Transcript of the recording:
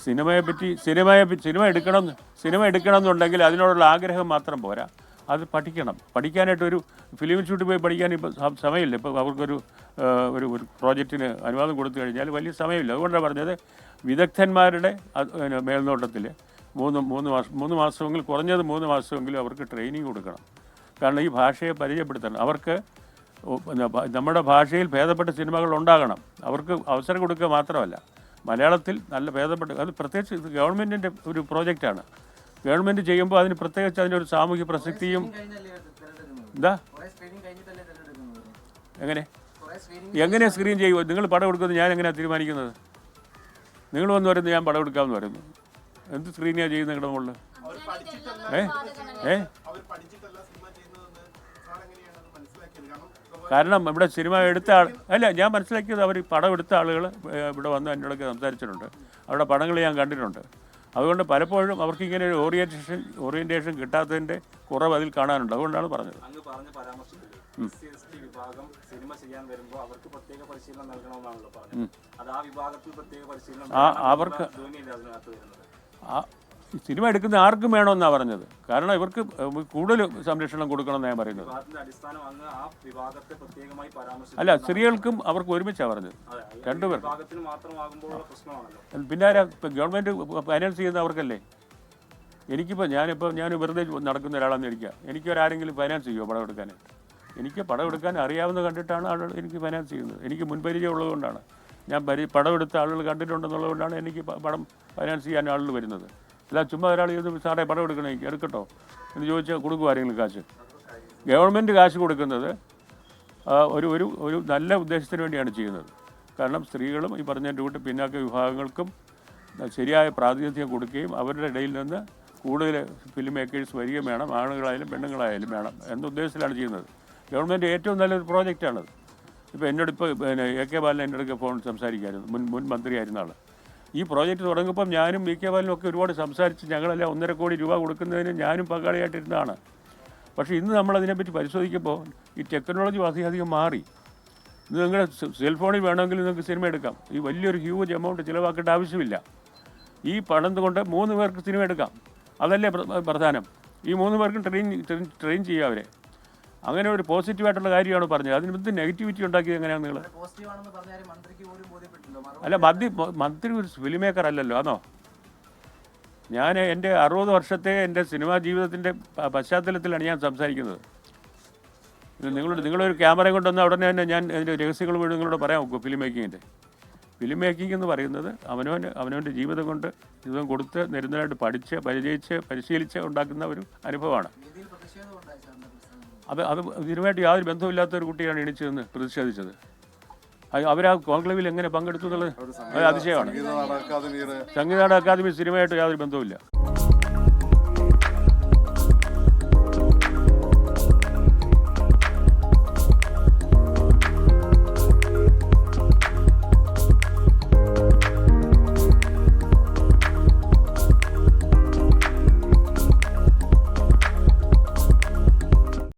Cinema എടുക്കണം എന്നുണ്ടെങ്കിൽ അതിനോടുള്ള ആഗ്രഹം മാത്രം പോരാ, അത് പഠിക്കാനായിട്ടൊരു ഫിലിം ഇൻസ്റ്റിറ്റ്യൂട്ടിൽ പോയി പഠിക്കാൻ ഇപ്പോൾ സമയമില്ല. ഇപ്പോൾ അവർക്കൊരു ഒരു പ്രോജക്റ്റിന് അനുവാദം കൊടുത്തു കഴിഞ്ഞാൽ വലിയ സമയമില്ല. അതുകൊണ്ടാണ് പറഞ്ഞത് വിദഗ്ധന്മാരുടെ മേൽനോട്ടത്തിൽ 3 മാസമെങ്കിലും, കുറഞ്ഞത് 3 മാസമെങ്കിലും അവർക്ക് ട്രെയിനിങ് കൊടുക്കണം. കാരണം ഈ ഭാഷയെ പരിചയപ്പെടുത്തണം. അവർക്ക് നമ്മുടെ ഭാഷയിൽ ഭേദപ്പെട്ട സിനിമകൾ ഉണ്ടാകണം. അവർക്ക് അവസരം കൊടുക്കുക മാത്രമല്ല, മലയാളത്തിൽ നല്ല ഭേദപ്പെട്ട, അത് പ്രത്യേകിച്ച് ഇത് ഗവൺമെൻറ്റിൻ്റെ ഒരു പ്രോജക്റ്റാണ്. ഗവൺമെൻറ് ചെയ്യുമ്പോൾ അതിന് പ്രത്യേകിച്ച് അതിൻ്റെ ഒരു സാമൂഹ്യ പ്രസക്തിയും എങ്ങനെ സ്ക്രീൻ ചെയ്യുമോ? നിങ്ങൾ പടം എടുക്കുന്നത് ഞാൻ എങ്ങനെയാണ് തീരുമാനിക്കുന്നത്? നിങ്ങൾ വന്ന് പറയുന്നത് ഞാൻ പടം എടുക്കാമെന്ന് പറയുന്നു. എന്ത് സ്ക്രീനിയാണ് ചെയ്യുന്നത് നിങ്ങളുടെ മുകളിൽ? കാരണം ഇവിടെ സിനിമ എടുത്ത ആൾ അല്ല, ഞാൻ മനസ്സിലാക്കിയത് അവർ പടം എടുത്ത ആളുകൾ ഇവിടെ വന്ന് എന്നോടൊക്കെ സംസാരിച്ചിട്ടുണ്ട്. അവരുടെ പടങ്ങൾ ഞാൻ കണ്ടിട്ടുണ്ട്. അതുകൊണ്ട് പലപ്പോഴും അവർക്ക് ഇങ്ങനെ ഒരു ഓറിയൻറ്റേഷൻ കിട്ടാത്തതിൻ്റെ കുറവ് അതിൽ കാണാനുണ്ട്. അതുകൊണ്ടാണ് പറഞ്ഞത്. അവർക്ക് സിനിമ എടുക്കുന്ന ആർക്കും വേണമെന്നാണ് പറഞ്ഞത്. കാരണം ഇവർക്ക് കൂടുതൽ സംരക്ഷണം കൊടുക്കണമെന്നാണ് ഞാൻ പറയുന്നത്. അല്ല, സ്ത്രീകൾക്കും അവർക്ക് ഒരുമിച്ചാണ് പറഞ്ഞത്, രണ്ടുപേർ. പിന്നെ ആരാ ഗവൺമെൻറ് ഫൈനാൻസ് ചെയ്യുന്ന അവർക്കല്ലേ? ഞാൻ വെറുതെ നടക്കുന്ന ഒരാളാണെന്ന് ഇരിക്കുക, എനിക്കൊരാരെങ്കിലും ഫൈനാൻസ് ചെയ്യുമോ പടം എടുക്കാനായിട്ട്? എനിക്ക് പടം എടുക്കാൻ അറിയാവുന്ന കണ്ടിട്ടാണ് ആളുകൾ എനിക്ക് ഫൈനാൻസ് ചെയ്യുന്നത്. എനിക്ക് മുൻപരിചയം ഉള്ളതുകൊണ്ടാണ്. ഞാൻ പടം എടുത്ത ആളുകൾ കണ്ടിട്ടുണ്ടെന്നുള്ളതുകൊണ്ടാണ് എനിക്ക് പടം ഫൈനാൻസ് ചെയ്യാൻ ആളുകൾ വരുന്നത്. അല്ല ചുമ്മാ ഒരാൾ ചെയ്ത് സാറേ പടം എടുക്കണേ എടുക്കട്ടോ എന്ന് ചോദിച്ചാൽ കൊടുക്കും ആരെങ്കിലും കാശ്. ഗവൺമെൻറ് കാശ് കൊടുക്കുന്നത് ഒരു നല്ല ഉദ്ദേശത്തിന് വേണ്ടിയാണ് ചെയ്യുന്നത്. കാരണം സ്ത്രീകളും ഈ പറഞ്ഞ കൂട്ട് പിന്നാക്ക വിഭാഗങ്ങൾക്കും ശരിയായ പ്രാതിനിധ്യം കൊടുക്കുകയും അവരുടെ ഇടയിൽ നിന്ന് കൂടുതൽ ഫിലിം മേക്കേഴ്സ് വരികയും വേണം, ആണുങ്ങളായാലും പെണ്ണുങ്ങളായാലും വേണം എന്ന ഉദ്ദേശത്തിലാണ് ചെയ്യുന്നത്. ഗവൺമെൻറ് ഏറ്റവും നല്ലൊരു പ്രോജക്റ്റാണത്. ഇപ്പോൾ AK ബാലൻ എൻ്റെ അടുക്ക ഫോൺ സംസാരിക്കായിരുന്നു, മുൻ മന്ത്രിയായിരുന്ന ആൾ. ഈ പ്രോജക്റ്റ് തുടങ്ങുമ്പം ഞാനും AK ബാലനും ഒക്കെ ഒരുപാട് സംസാരിച്ച് ഞങ്ങളെല്ലാം 1.5 കോടി രൂപ കൊടുക്കുന്നതിന് ഞാനും പങ്കാളിയായിട്ടിരുന്നതാണ്. പക്ഷേ ഇന്ന് നമ്മളതിനെപ്പറ്റി പരിശോധിക്കുമ്പോൾ ഈ ടെക്നോളജി അധികം മാറി. ഇത് നിങ്ങളുടെ സെൽഫോണിൽ വേണമെങ്കിൽ നിങ്ങൾക്ക് സിനിമ എടുക്കാം. ഈ വലിയൊരു ഹ്യൂജ് എമൗണ്ട് ചിലവാക്കേണ്ട ആവശ്യമില്ല. ഈ പണം കൊണ്ട് 3 പേർക്ക് സിനിമ എടുക്കാം. അതല്ലേ പ്രധാനം. ഈ 3 പേർക്കും ട്രെയിൻ ചെയ്യുക അവരെ. അങ്ങനെ ഒരു പോസിറ്റീവായിട്ടുള്ള കാര്യമാണ് പറഞ്ഞത്. അതിന് എന്ത് നെഗറ്റിവിറ്റി ഉണ്ടാക്കിയത് എങ്ങനെയാണ് നിങ്ങൾ? അല്ല, മന്ത്രി ഒരു ഫിലിം മേക്കർ അല്ലല്ലോ, ആണോ? ഞാൻ എൻ്റെ 60 വർഷത്തെ എൻ്റെ സിനിമാ ജീവിതത്തിൻ്റെ പശ്ചാത്തലത്തിലാണ് ഞാൻ സംസാരിക്കുന്നത്. നിങ്ങളൊരു ക്യാമറ കൊണ്ടുവന്ന ഉടനെ തന്നെ ഞാൻ അതിൻ്റെ രഹസ്യങ്ങൾ വീട് നിങ്ങളോട് പറയാൻ നോക്കും. ഫിലിം മേക്കിംഗ് എന്ന് പറയുന്നത് അവനവൻ്റെ ജീവിതം കൊടുത്ത് നിരന്തരമായിട്ട് പഠിച്ച് പരിശീലിച്ച് ഉണ്ടാക്കുന്ന ഒരു അനുഭവമാണ്. അത് ഇതിനുമായിട്ട് യാതൊരു ബന്ധമില്ലാത്ത ഒരു കുട്ടിയാണ് എണീച്ച് നിന്ന് പ്രതിഷേധിച്ചത്. അവരാ കോൺക്ലേവിൽ എങ്ങനെ പങ്കെടുത്തു എന്നുള്ളത് അതിശയമാണ്. സംഗീത നാടക അക്കാദമി സിനിമയായിട്ട് യാതൊരു ബന്ധവുമില്ല.